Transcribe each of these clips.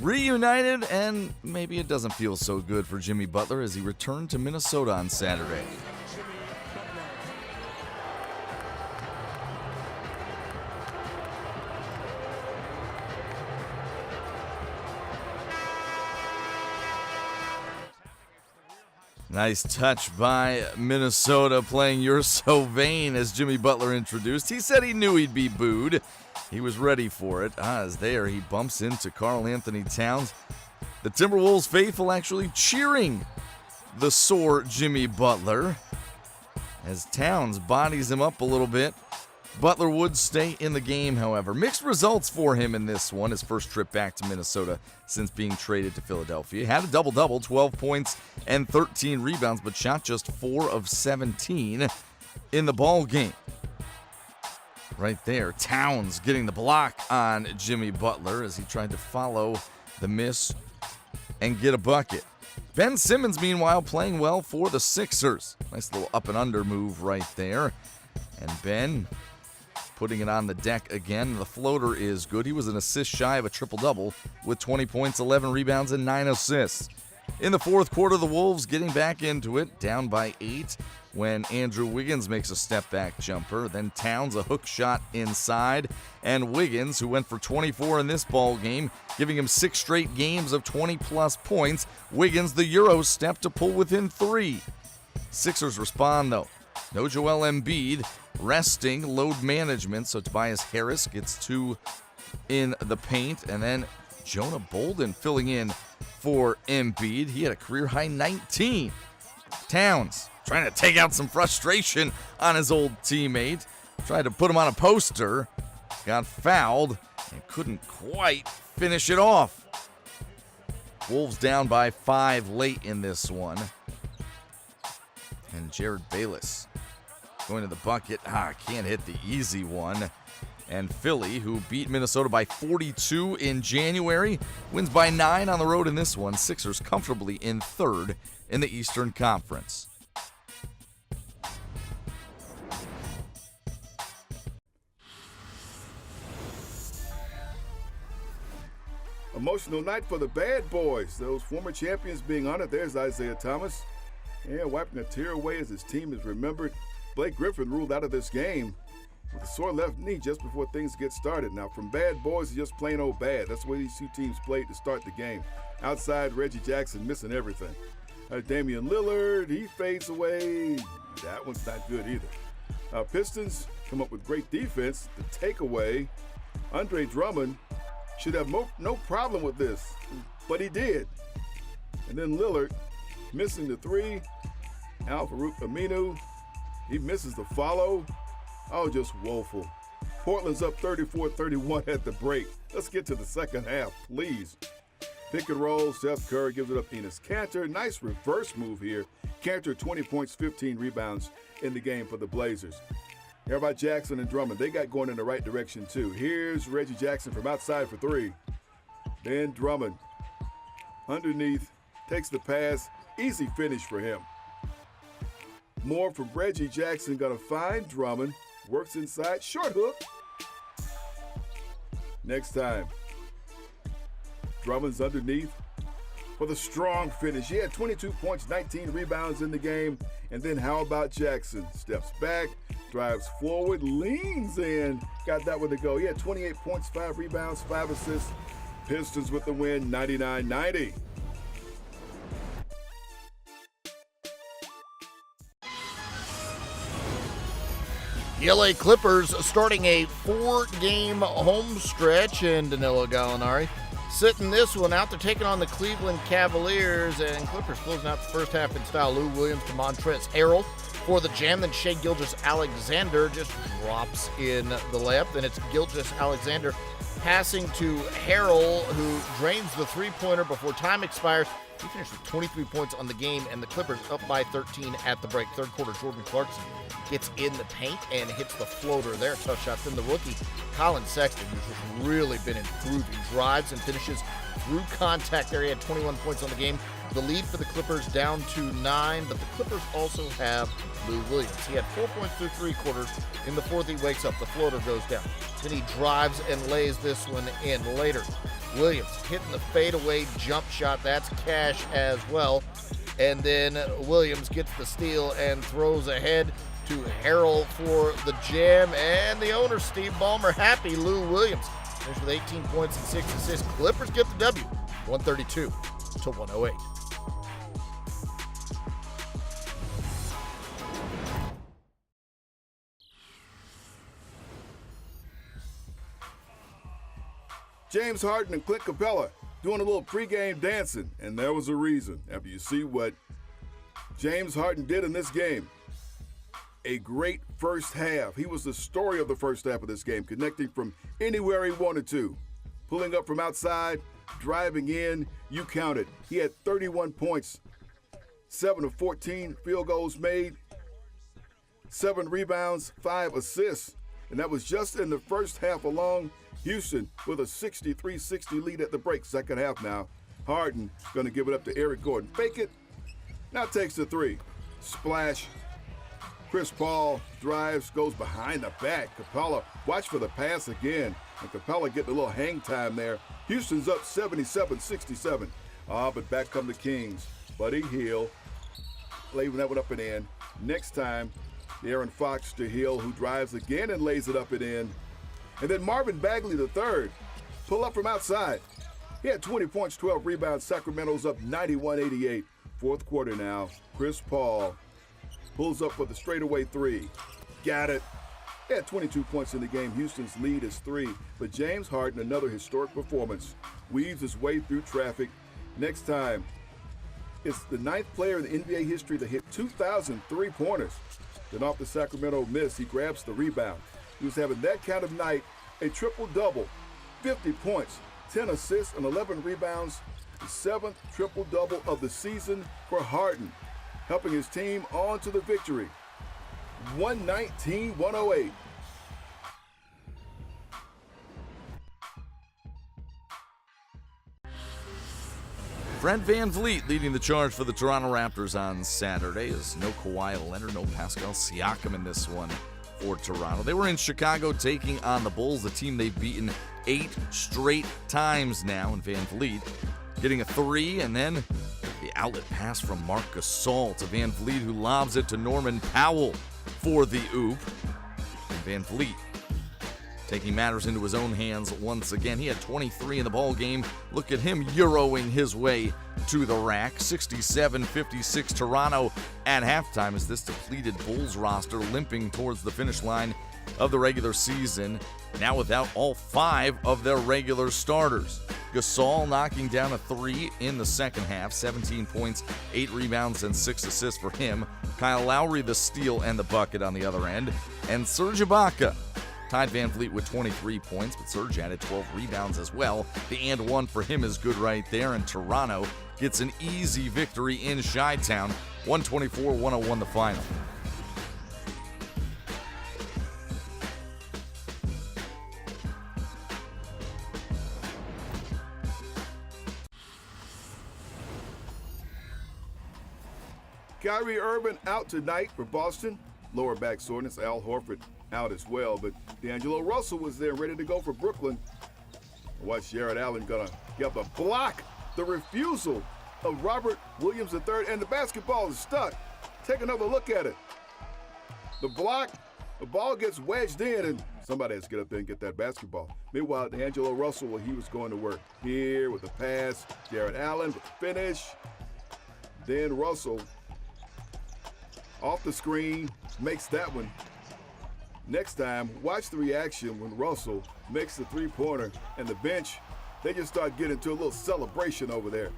reunited, and maybe it doesn't feel so good for Jimmy Butler as he returned to Minnesota on Saturday. Nice touch by Minnesota, playing You're So Vain as Jimmy Butler introduced. He said he knew he'd be booed. He was ready for it. As there, he bumps into Karl Anthony Towns. The Timberwolves faithful actually cheering the sore Jimmy Butler as Towns bodies him up a little bit. Butler would stay in the game, however. Mixed results for him in this one, his first trip back to Minnesota since being traded to Philadelphia. He had a double-double, 12 points and 13 rebounds, but shot just 4 of 17 in the ball game. Right there, Towns getting the block on Jimmy Butler as he tried to follow the miss and get a bucket. Ben Simmons, meanwhile, playing well for the Sixers. Nice little up and under move right there. And Ben putting it on the deck again. The floater is good. He was an assist shy of a triple-double with 20 points, 11 rebounds, and 9 assists. In the fourth quarter, the Wolves getting back into it, down by 8 when Andrew Wiggins makes a step-back jumper. Then Towns, a hook shot inside. And Wiggins, who went for 24 in this ball game, giving him 6 straight games of 20-plus points. Wiggins, the Euro step to pull within 3. Sixers respond, though. No Joel Embiid, resting, load management, so Tobias Harris gets 2 in the paint, and then Jonah Bolden filling in for Embiid. He had a career-high 19. Towns trying to take out some frustration on his old teammate, tried to put him on a poster, got fouled, and couldn't quite finish it off. Wolves down by 5 late in this one. And Jared Bayless going to the bucket. Can't hit the easy one. And Philly, who beat Minnesota by 42 in January, wins by 9 on the road in this one. Sixers comfortably in third in the Eastern Conference. Emotional night for the Bad Boys. Those former champions being honored. There's Isaiah Thomas. And wiping a tear away as his team is remembered. Blake Griffin ruled out of this game with a sore left knee just before things get started. Now, from bad boys to just plain old bad. That's the way these two teams played to start the game. Outside, Reggie Jackson missing everything. Damian Lillard, he fades away. That one's not good either. Pistons come up with great defense. The takeaway, Andre Drummond should have no problem with this, but he did. And then Lillard missing the 3. Al-Farouq Aminu, he misses the follow. Oh, just woeful. Portland's up 34-31 at the break. Let's get to the second half, please. Pick and roll, Seth Curry gives it up to Enes Kanter. Nice reverse move here. Kanter, 20 points, 15 rebounds in the game for the Blazers. How about Jackson and Drummond? They got going in the right direction, too. Here's Reggie Jackson from outside for 3. Then Drummond underneath, takes the pass. Easy finish for him. More from Reggie Jackson, gonna find Drummond. Works inside, short hook. Next time. Drummond's underneath for the strong finish. He had 22 points, 19 rebounds in the game. And then how about Jackson? Steps back, drives forward, leans in. Got that one to go. He had 28 points, 5 rebounds, 5 assists. Pistons with the win, 99-90. The LA Clippers starting a 4-game home stretch, and Danilo Gallinari sitting this one out. They're taking on the Cleveland Cavaliers, and Clippers closing out the first half in style. Lou Williams to Montrezl Harrell for the jam. Then Shai Gilgeous-Alexander just drops in the layup. Then it's Gilgeous-Alexander passing to Harrell, who drains the three-pointer before time expires. He finished with 23 points on the game, and the Clippers up by 13 at the break. Third quarter, Jordan Clarkson gets in the paint and hits the floater there. Tough shot. Then the rookie, Colin Sexton, who's just really been improving, drives and finishes through contact there. He had 21 points on the game. The lead for the Clippers down to 9, but the Clippers also have Lou Williams. He had 4 points through 3 quarters. In the fourth, he wakes up. The floater goes down. Then he drives and lays this one in later. Williams hitting the fadeaway jump shot. That's cash as well. And then Williams gets the steal and throws ahead to Harrell for the jam. And the owner, Steve Ballmer, happy. Lou Williams finished with 18 points and 6 assists. Clippers get the W, 132-108. James Harden and Clint Capella doing a little pregame dancing, and there was a reason. After you see what James Harden did in this game, a great first half. He was the story of the first half of this game, connecting from anywhere he wanted to. Pulling up from outside, driving in, you counted. He had 31 points, 7 of 14 field goals made, 7 rebounds, 5 assists, and that was just in the first half alone. Houston with a 63-60 lead at the break, second half now. Harden going to give it up to Eric Gordon. Fake it, now takes the three. Splash. Chris Paul drives, goes behind the back. Capella, watch for the pass again. And Capella getting a little hang time there. Houston's up 77-67. But back come the Kings. Buddy Hield, laying that one up and in. Next time, Aaron Fox to Hield, who drives again and lays it up and in. And then Marvin Bagley III, pull up from outside. He had 20 points, 12 rebounds. Sacramento's up 91-88. Fourth quarter now. Chris Paul pulls up for the straightaway three. Got it. He had 22 points in the game. Houston's lead is 3. But James Harden, another historic performance, weaves his way through traffic. Next time, it's the 9th player in the NBA history to hit 2,000 three-pointers. Then off the Sacramento miss, he grabs the rebound. He was having that kind of night, a triple-double, 50 points, 10 assists, and 11 rebounds, the 7th triple-double of the season for Harden, helping his team on to the victory, 119-108. Fred VanVleet leading the charge for the Toronto Raptors on Saturday. There's no Kawhi Leonard, no Pascal Siakam in this one for Toronto. They were in Chicago taking on the Bulls, a team they've beaten 8 straight times now. And VanVleet getting a 3, and then the outlet pass from Marc Gasol to VanVleet, who lobs it to Norman Powell for the oop. And VanVleet taking matters into his own hands once again. He had 23 in the ball game. Look at him Euroing his way to the rack. 67-56 Toronto at halftime as this depleted Bulls roster limping towards the finish line of the regular season, now without all 5 of their regular starters. Gasol knocking down a 3 in the second half, 17 points, 8 rebounds, and 6 assists for him. Kyle Lowry the steal and the bucket on the other end. And Serge Ibaka tied VanVleet with 23 points, but Serge added 12 rebounds as well. The and one for him is good right there, and Toronto gets an easy victory in Chi-Town, 124-101 the final. Kyrie Irving out tonight for Boston. Lower back soreness. Al Horford out as well, but D'Angelo Russell was there ready to go for Brooklyn. Watch Jared Allen gonna get the block. The refusal of Robert Williams III, and the basketball is stuck. Take another look at it. The block, the ball gets wedged in, and somebody has to get up there and get that basketball. Meanwhile, D'Angelo Russell, well, he was going to work here with the pass. Jared Allen with the finish. Then Russell off the screen makes that one. Next time, watch the reaction when Russell makes the three-pointer, and the bench, they just start getting to a little celebration over there.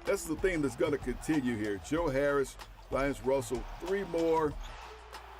That's the theme that's going to continue here. Joe Harris, Lions Russell, 3 more.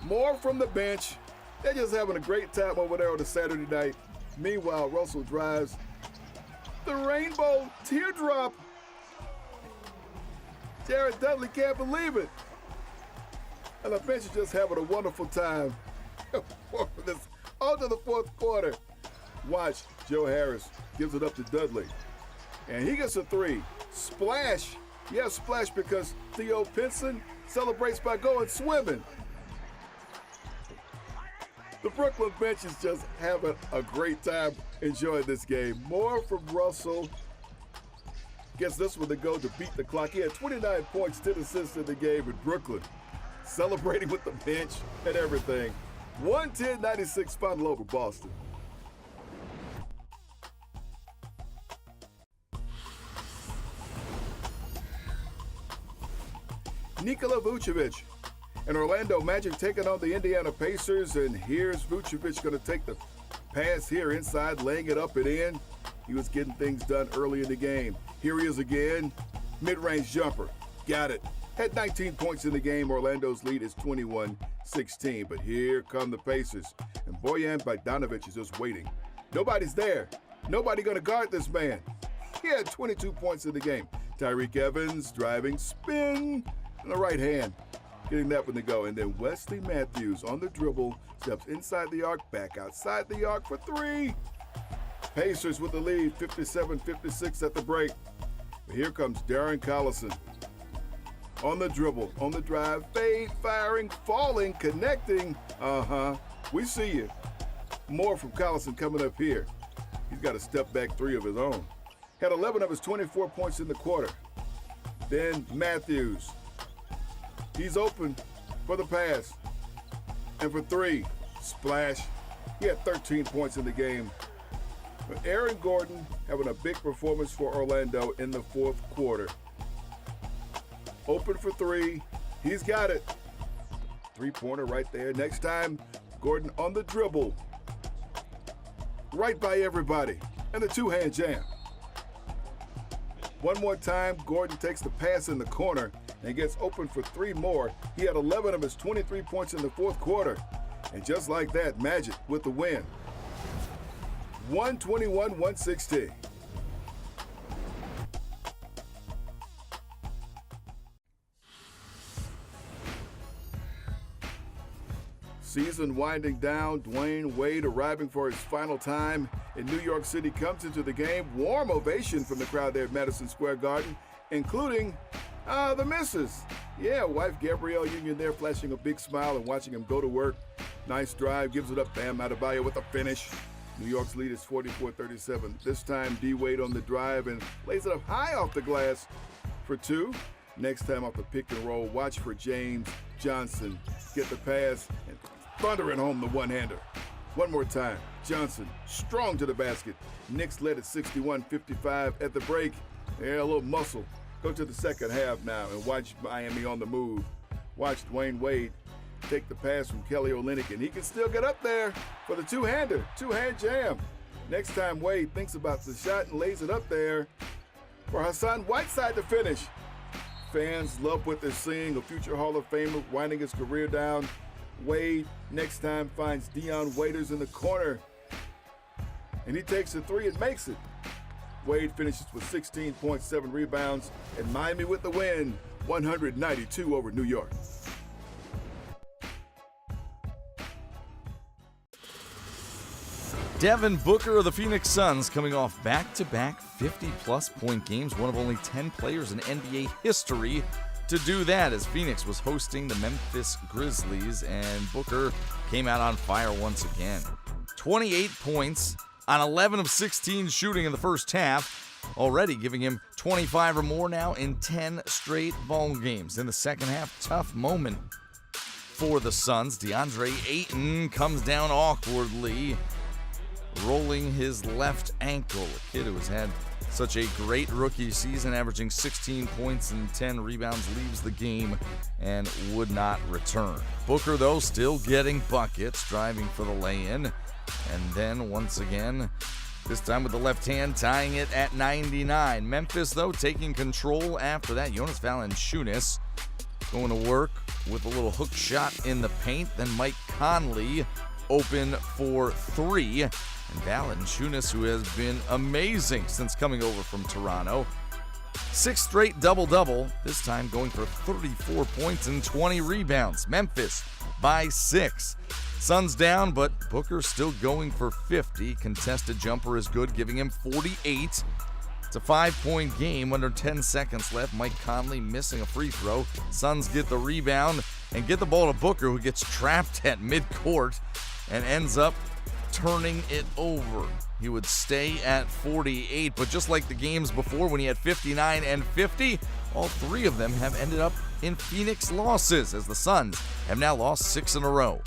More from the bench. They're just having a great time over there on a Saturday night. Meanwhile, Russell drives the rainbow teardrop. Jared Dudley can't believe it. And the bench is just having a wonderful time. On to the fourth quarter. Watch, Joe Harris gives it up to Dudley. And he gets a three. Splash. Yeah, splash because Theo Pinson celebrates by going swimming. The Brooklyn bench is just having a great time enjoying this game. More from Russell. Gets this one to go to beat the clock. He had 29 points, 10 assists in the game with Brooklyn. Celebrating with the bench and everything. 110-96 final over Boston. Nikola Vucevic and Orlando Magic taking on the Indiana Pacers, and here's Vucevic going to take the pass here inside, laying it up and in. He was getting things done early in the game. Here he is again, mid-range jumper, got it. Had 19 points in the game. Orlando's lead is 21-16, but here come the Pacers, and Bojan Bogdanovic is just waiting. Nobody's there. Nobody going to guard this man. He had 22 points in the game. Tyreke Evans driving, spin, on the right hand, getting that one to go. And then Wesley Matthews on the dribble, steps inside the arc, back outside the arc for three. Pacers with the lead, 57-56 at the break. But here comes Darren Collison. On the dribble, on the drive, fade, firing, falling, connecting. We see you. More from Collison coming up here. He's got a step back three of his own. Had 11 of his 24 points in the quarter. Then Matthews. He's open for the pass. And for three, splash. He had 13 points in the game. But Aaron Gordon having a big performance for Orlando in the fourth quarter. Open for three. He's got it. Three-pointer right there. Next time, Gordon on the dribble. Right by everybody. And the two-hand jam. One more time, Gordon takes the pass in the corner and gets open for three more. He had 11 of his 23 points in the fourth quarter. And just like that, Magic with the win. 121-116. Season winding down, Dwayne Wade arriving for his final time in New York City comes into the game. Warm ovation from the crowd there at Madison Square Garden, including the missus. Yeah, wife Gabrielle Union there flashing a big smile and watching him go to work. Nice drive, gives it up, Bam Adebayo with a finish. New York's lead is 44-37. This time, D. Wade on the drive and lays it up high off the glass for two. Next time off the pick and roll, watch for James Johnson get the pass and thundering home the one-hander. One more time, Johnson strong to the basket. Knicks led at 61-55 at the break. Yeah, a little muscle. Go to the second half now and watch Miami on the move. Watch Dwayne Wade take the pass from Kelly Olynyk, and he can still get up there for the two-hander, two-hand jam. Next time Wade thinks about the shot and lays it up there for Hassan Whiteside to finish. Fans love what they're seeing, a future Hall of Famer winding his career down. Wade next time finds Dion Waiters in the corner, and he takes a three and makes it. Wade finishes with 16.7 rebounds, and Miami with the win, 192 over New York. Devin Booker of the Phoenix Suns coming off back-to-back 50-plus point games, one of only 10 players in NBA history to do that, as Phoenix was hosting the Memphis Grizzlies, and Booker came out on fire once again. 28 points on 11 of 16 shooting in the first half, already giving him 25 or more now in 10 straight ball games. In the second half, tough moment for the Suns. DeAndre Ayton comes down awkwardly, rolling his left ankle. A kid who has had such a great rookie season, averaging 16 points and 10 rebounds, leaves the game and would not return. Booker, though, still getting buckets, driving for the lay-in. And then, once again, this time with the left hand, tying it at 99. Memphis, though, taking control after that. Jonas Valanciunas going to work with a little hook shot in the paint. Then Mike Conley open for three. And Valanciunas, who has been amazing since coming over from Toronto. 6 straight double-double, this time going for 34 points and 20 rebounds. Memphis by 6. Suns down, but Booker still going for 50. Contested jumper is good, giving him 48. It's a 5-point game under 10 seconds left. Mike Conley missing a free throw. Suns get the rebound and get the ball to Booker, who gets trapped at midcourt and ends up turning it over. He would stay at 48, but just like the games before when he had 59 and 50, all three of them have ended up in Phoenix losses, as the Suns have now lost 6 in a row.